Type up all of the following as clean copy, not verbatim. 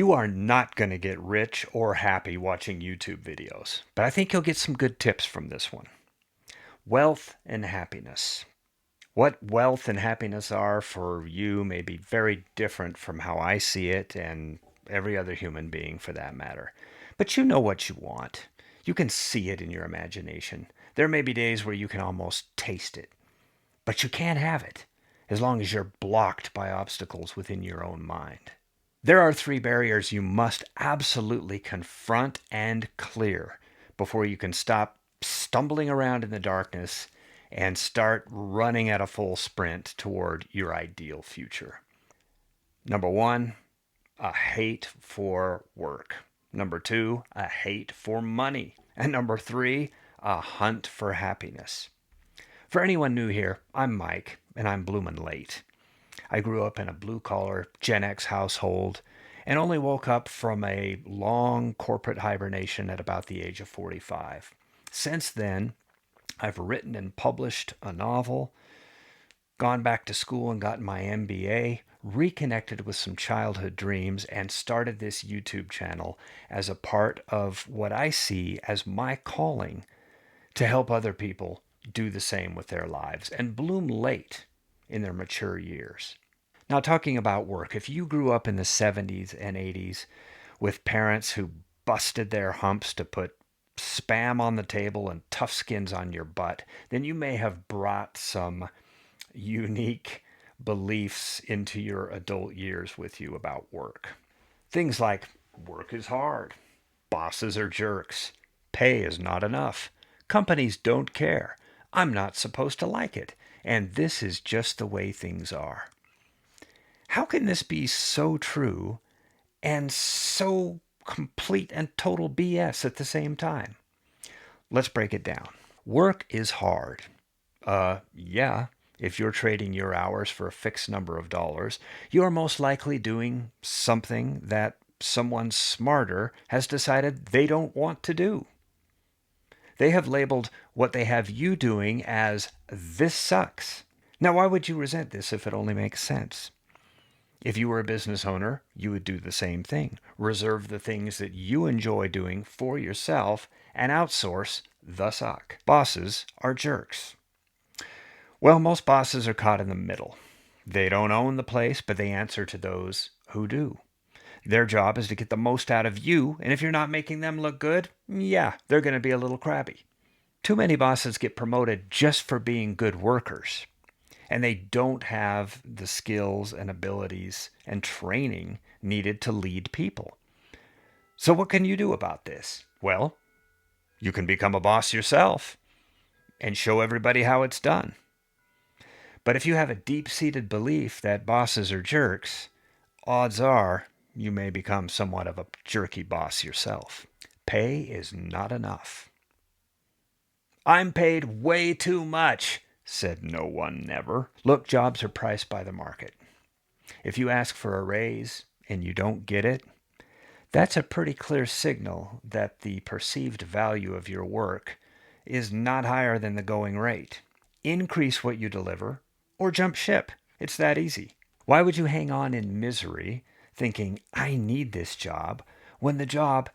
You are not going to get rich or happy watching YouTube videos, but I think you'll get some good tips from this one. Wealth and happiness. What wealth and happiness are for you may be very different from how I see it and every other human being for that matter. But you know what you want. You can see it in your imagination. There may be days where you can almost taste it, but you can't have it as long as you're blocked by obstacles within your own mind. There are three barriers you must absolutely confront and clear before you can stop stumbling around in the darkness and start running at a full sprint toward your ideal future. Number one, a hate for work. Number two, a hate for money. And number three, a hunt for happiness. For anyone new here, I'm Mike, and I'm bloomin' late. I grew up in a blue collar Gen X household and only woke up from a long corporate hibernation at about the age of 45. Since then, I've written and published a novel, gone back to school and gotten my MBA, reconnected with some childhood dreams, and started this YouTube channel as a part of what I see as my calling to help other people do the same with their lives and bloom late in their mature years. Now, talking about work, if you grew up in the 70s and 80s with parents who busted their humps to put spam on the table and tough skins on your butt, then you may have brought some unique beliefs into your adult years with you about work. Things like work is hard, bosses are jerks, pay is not enough, companies don't care, I'm not supposed to like it, and this is just the way things are. How can this be so true and so complete and total BS at the same time? Let's break it down. Work is hard. Yeah, if you're trading your hours for a fixed number of dollars, you're most likely doing something that someone smarter has decided they don't want to do. They have labeled what they have you doing as this sucks. Now, why would you resent this if it only makes sense? If you were a business owner, you would do the same thing. Reserve the things that you enjoy doing for yourself and outsource the suck. Bosses are jerks. Well, most bosses are caught in the middle. They don't own the place, but they answer to those who do. Their job is to get the most out of you, and if you're not making them look good, yeah, they're going to be a little crabby. Too many bosses get promoted just for being good workers, and they don't have the skills and abilities and training needed to lead people. So, what can you do about this? Well, you can become a boss yourself and show everybody how it's done. But if you have a deep seated belief that bosses are jerks, odds are you may become somewhat of a jerky boss yourself. Pay is not enough. I'm paid way too much, said no one never. Look, jobs are priced by the market. If you ask for a raise and you don't get it, that's a pretty clear signal that the perceived value of your work is not higher than the going rate. Increase what you deliver or jump ship. It's that easy. Why would you hang on in misery thinking, I need this job, when the job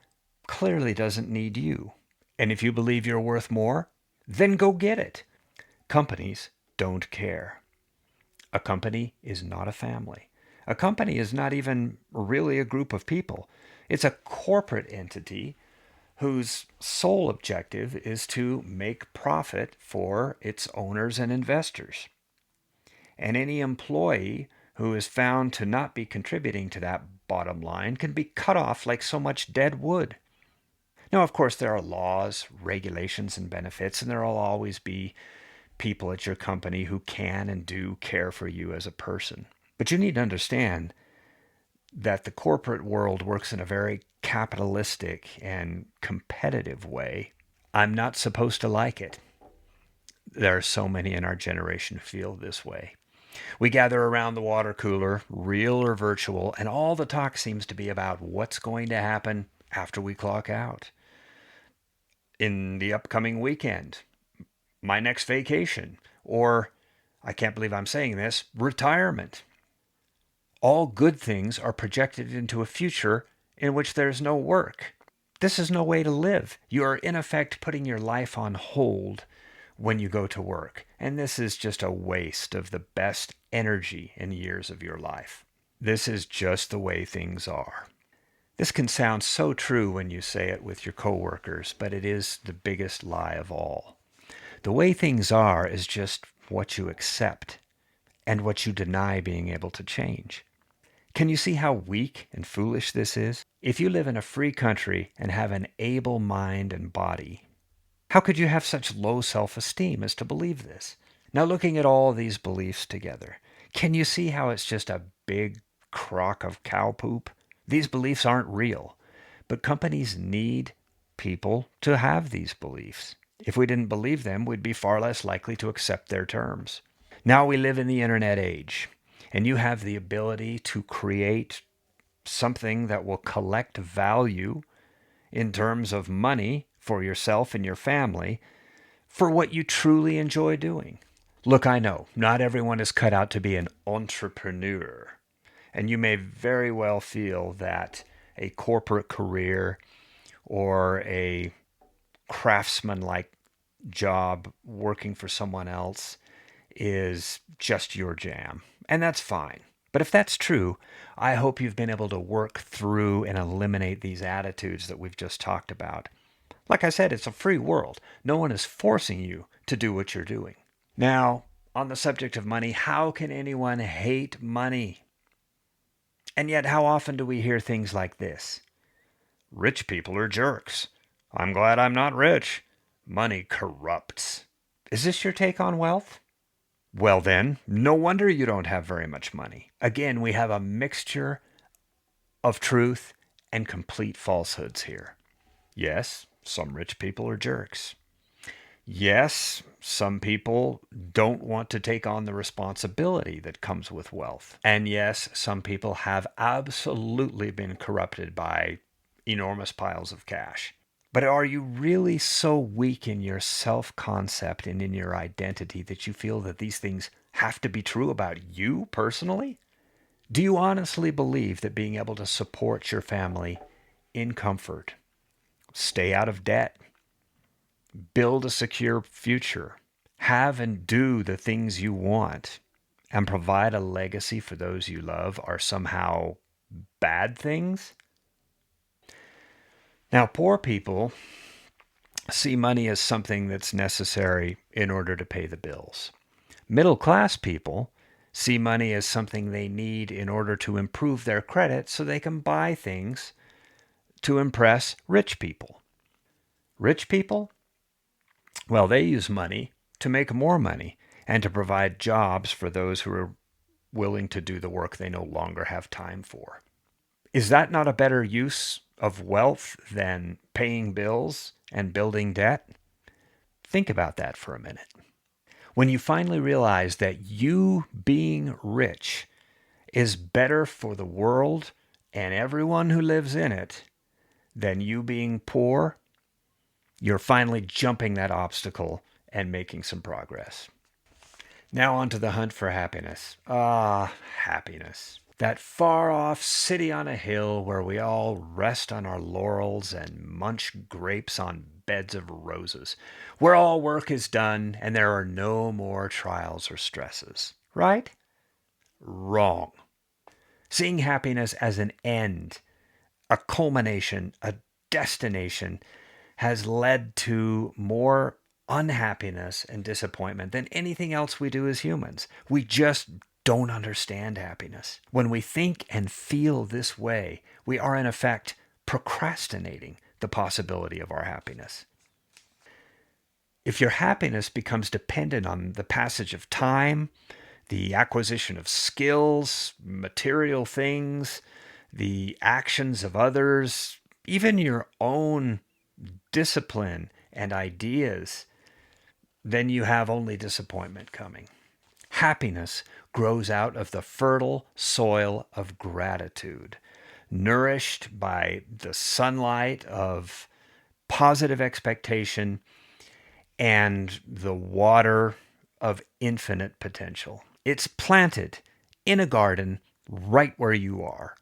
clearly doesn't need you? And if you believe you're worth more, then go get it. Companies don't care. A company is not a family. A company is not even really a group of people. It's a corporate entity whose sole objective is to make profit for its owners and investors. And any employee who is found to not be contributing to that bottom line can be cut off like so much dead wood. Now, of course, there are laws, regulations, and benefits, and there will always be people at your company who can and do care for you as a person. But you need to understand that the corporate world works in a very capitalistic and competitive way. I'm not supposed to like it. There are so many in our generation who feel this way. We gather around the water cooler, real or virtual, and all the talk seems to be about what's going to happen after we clock out. In the upcoming weekend, my next vacation, or, I can't believe I'm saying this, retirement. All good things are projected into a future in which there's no work. This is no way to live. You are, in effect, putting your life on hold when you go to work. And this is just a waste of the best energy and years of your life. This is just the way things are. This can sound so true when you say it with your coworkers, but it is the biggest lie of all. The way things are is just what you accept and what you deny being able to change. Can you see how weak and foolish this is? If you live in a free country and have an able mind and body, how could you have such low self-esteem as to believe this? Now, looking at all these beliefs together, can you see how it's just a big crock of cow poop? These beliefs aren't real, but companies need people to have these beliefs. If we didn't believe them, we'd be far less likely to accept their terms. Now we live in the internet age, and you have the ability to create something that will collect value in terms of money for yourself and your family for what you truly enjoy doing. Look, I know not everyone is cut out to be an entrepreneur, and you may very well feel that a corporate career or a craftsman like job working for someone else is just your jam. And that's fine. But if that's true, I hope you've been able to work through and eliminate these attitudes that we've just talked about. Like I said, it's a free world. No one is forcing you to do what you're doing. Now, on the subject of money, how can anyone hate money? And yet, how often do we hear things like this? Rich people are jerks. I'm glad I'm not rich. Money corrupts. Is this your take on wealth? Well, then, no wonder you don't have very much money. Again, we have a mixture of truth and complete falsehoods here. Yes, some rich people are jerks. Yes, some people don't want to take on the responsibility that comes with wealth. And yes, some people have absolutely been corrupted by enormous piles of cash. But are you really so weak in your self-concept and in your identity that you feel that these things have to be true about you personally? Do you honestly believe that being able to support your family in comfort, stay out of debt, build a secure future, have and do the things you want, and provide a legacy for those you love are somehow bad things? Now, poor people see money as something that's necessary in order to pay the bills. Middle class people see money as something they need in order to improve their credit so they can buy things to impress rich people. Rich people, well, they use money to make more money and to provide jobs for those who are willing to do the work they no longer have time for. Is that not a better use of wealth than paying bills and building debt? Think about that for a minute. When you finally realize that you being rich is better for the world and everyone who lives in it than you being poor, you're finally jumping that obstacle and making some progress. Now on to the hunt for happiness. Ah, happiness. That far off city on a hill where we all rest on our laurels and munch grapes on beds of roses, where all work is done and there are no more trials or stresses. Right? Wrong. Seeing happiness as an end, a culmination, a destination, has led to more unhappiness and disappointment than anything else we do as humans. We just don't understand happiness. When we think and feel this way, we are in effect procrastinating the possibility of our happiness. If your happiness becomes dependent on the passage of time, the acquisition of skills, material things, the actions of others, even your own discipline and ideas, then you have only disappointment coming. Happiness grows out of the fertile soil of gratitude, nourished by the sunlight of positive expectation and the water of infinite potential. It's planted in a garden right where you are.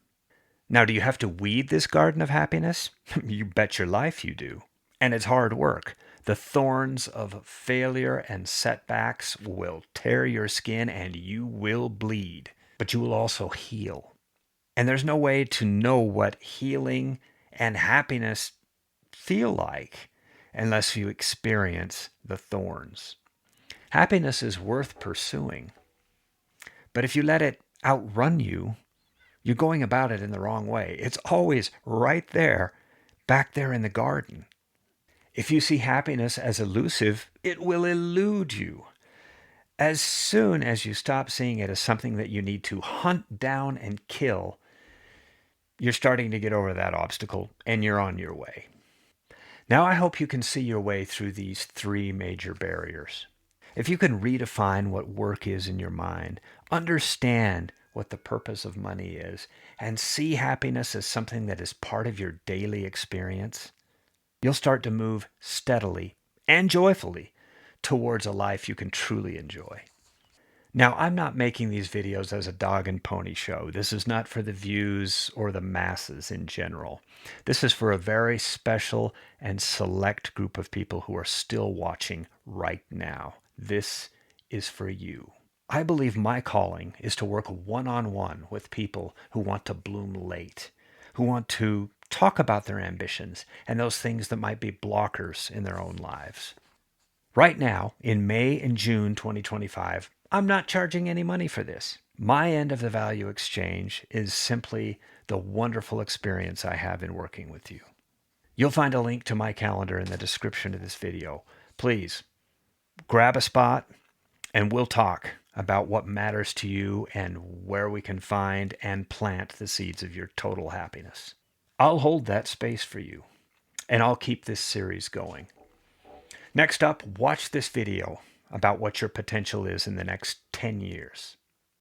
Now, do you have to weed this garden of happiness? You bet your life you do. And it's hard work. The thorns of failure and setbacks will tear your skin and you will bleed, but you will also heal. And there's no way to know what healing and happiness feel like unless you experience the thorns. Happiness is worth pursuing, but if you let it outrun you, you're going about it in the wrong way. It's always right there, back there in the garden. If you see happiness as elusive, it will elude you. As soon as you stop seeing it as something that you need to hunt down and kill, you're starting to get over that obstacle and you're on your way. Now, I hope you can see your way through these three major barriers. If you can redefine what work is in your mind, understand what the purpose of money is, and see happiness as something that is part of your daily experience, you'll start to move steadily and joyfully towards a life you can truly enjoy. Now, I'm not making these videos as a dog and pony show. This is not for the views or the masses in general. This is for a very special and select group of people who are still watching right now. This is for you. I believe my calling is to work one-on-one with people who want to bloom late, who want to talk about their ambitions and those things that might be blockers in their own lives. Right now, in May and June 2025, I'm not charging any money for this. My end of the value exchange is simply the wonderful experience I have in working with you. You'll find a link to my calendar in the description of this video. Please grab a spot and we'll talk about what matters to you and where we can find and plant the seeds of your total happiness. I'll hold that space for you, and I'll keep this series going. Next up, watch this video about what your potential is in the next 10 years.